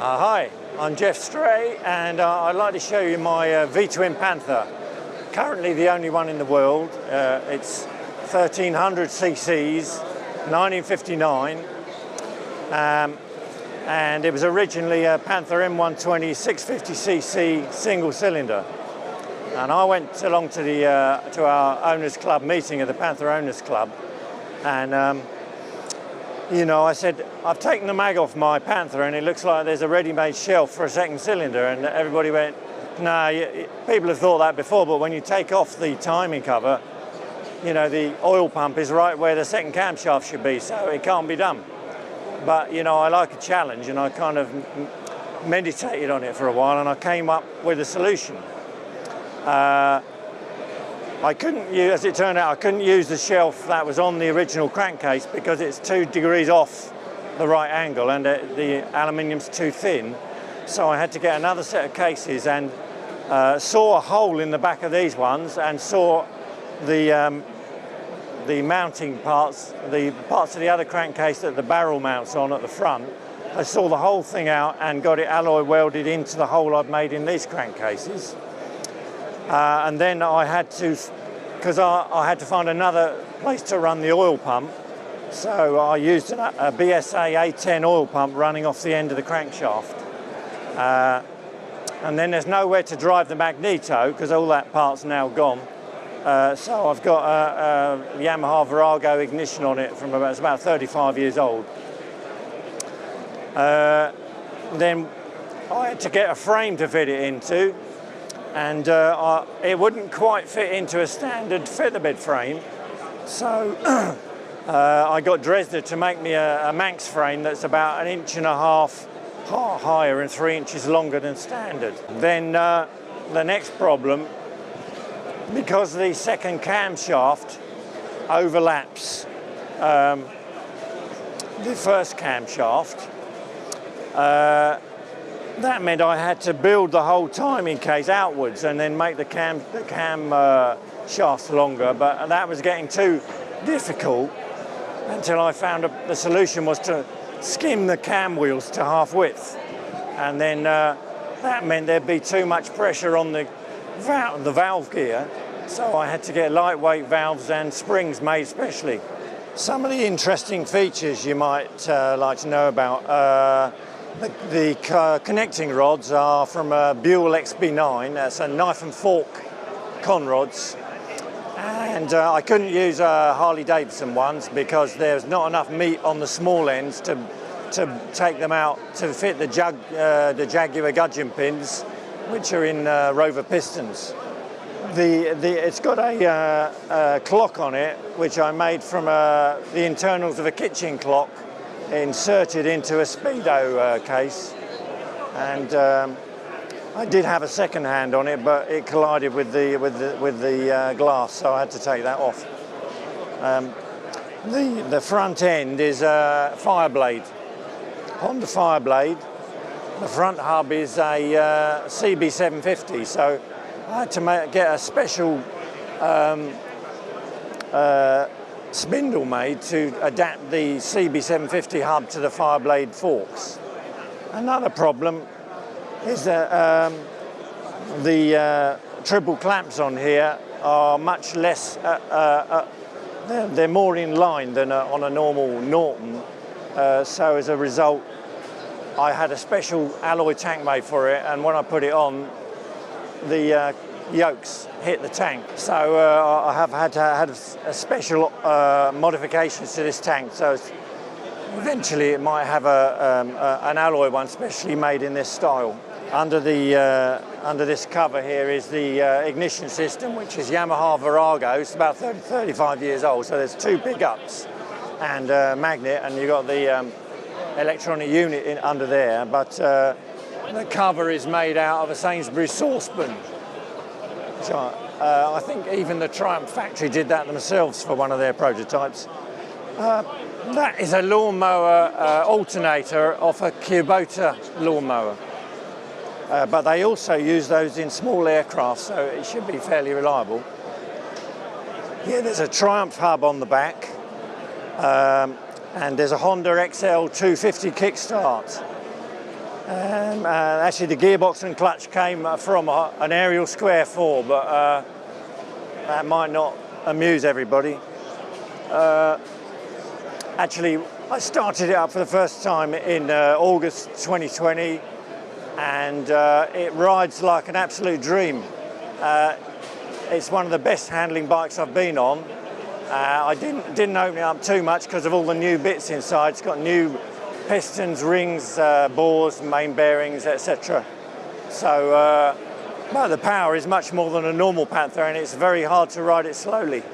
Hi, I'm Geoff Stray, and I'd like to show you my V-Twin Panther. Currently the only one in the world. It's 1300 cc's, 1959, and it was originally a Panther M120 650cc single cylinder. And I went along to our owners club meeting of the Panther Owners Club, and you know, I said, I've taken the mag off my Panther and it looks like there's a ready-made shelf for a second cylinder. And everybody went, nah, people have thought that before, but when you take off the timing cover, you know, the oil pump is right where the second camshaft should be, so it can't be done. But, you know, I like a challenge, and I kind of meditated on it for a while, and I came up with a solution. I couldn't use, as it turned out, I couldn't use the shelf that was on the original crankcase because it's 2 degrees off the right angle and the aluminium's too thin. So I had to get another set of cases and saw a hole in the back of these ones and saw the mounting parts, the parts of the other crankcase that the barrel mounts on at the front. I saw the whole thing out and got it alloy welded into the hole I'd made in these crankcases. And then I had to, because I had to find another place to run the oil pump, so I used a BSA A10 oil pump running off the end of the crankshaft. And then there's nowhere to drive the magneto because all that part's now gone. So I've got a Yamaha Virago ignition on it from it's about 35 years old. Then I had to get a frame to fit it into, and it wouldn't quite fit into a standard featherbed frame, so I got Dresden to make me a Manx frame that's about 1.5 inches higher and 3 inches longer than standard. Then the next problem, because the second camshaft overlaps the first camshaft, that meant I had to build the whole timing case outwards and then make the cam shafts longer, but that was getting too difficult until I found the solution was to skim the cam wheels to half width, and then that meant there'd be too much pressure on the valve gear, so I had to get lightweight valves and springs made specially. Some of the interesting features you might like to know about. The connecting rods are from a Buell XB9, that's a knife and fork con rods, and I couldn't use Harley Davidson ones because there's not enough meat on the small ends to take them out to fit the Jaguar gudgeon pins, which are in Rover pistons. It's got a clock on it, which I made from the internals of a kitchen clock, inserted into a Speedo case, and I did have a second hand on it, but it collided with the glass, so I had to take that off. The front end is a Fireblade, Honda Fireblade. The front hub is a CB750, so I had to get a special spindle made to adapt the CB750 hub to the Fireblade forks. Another problem is that the triple clamps on here are much less, they're more in line than on a normal Norton, so as a result I had a special alloy tank made for it, and when I put it on, the yokes hit the tank. So I have had to have a special modifications to this tank, so eventually it might have an alloy one specially made in this style. Under this cover here is the ignition system, which is Yamaha Virago. It's about 35 years old, so there's 2 pickups and a magnet, and you've got the electronic unit under there, but the cover is made out of a Sainsbury's saucepan. So, I think even the Triumph factory did that themselves for one of their prototypes. That is a lawnmower alternator off a Kubota lawnmower. But they also use those in small aircraft, so it should be fairly reliable. Here there's a Triumph hub on the back, and there's a Honda XL 250 kickstart. Actually, the gearbox and clutch came from an Ariel Square 4, but that might not amuse everybody. Actually, I started it up for the first time in August 2020, and it rides like an absolute dream. It's one of the best handling bikes I've been on. I didn't open it up too much because of all the new bits inside. It's got new pistons, rings, bores, main bearings, etc. So, but the power is much more than a normal Panther, and it's very hard to ride it slowly.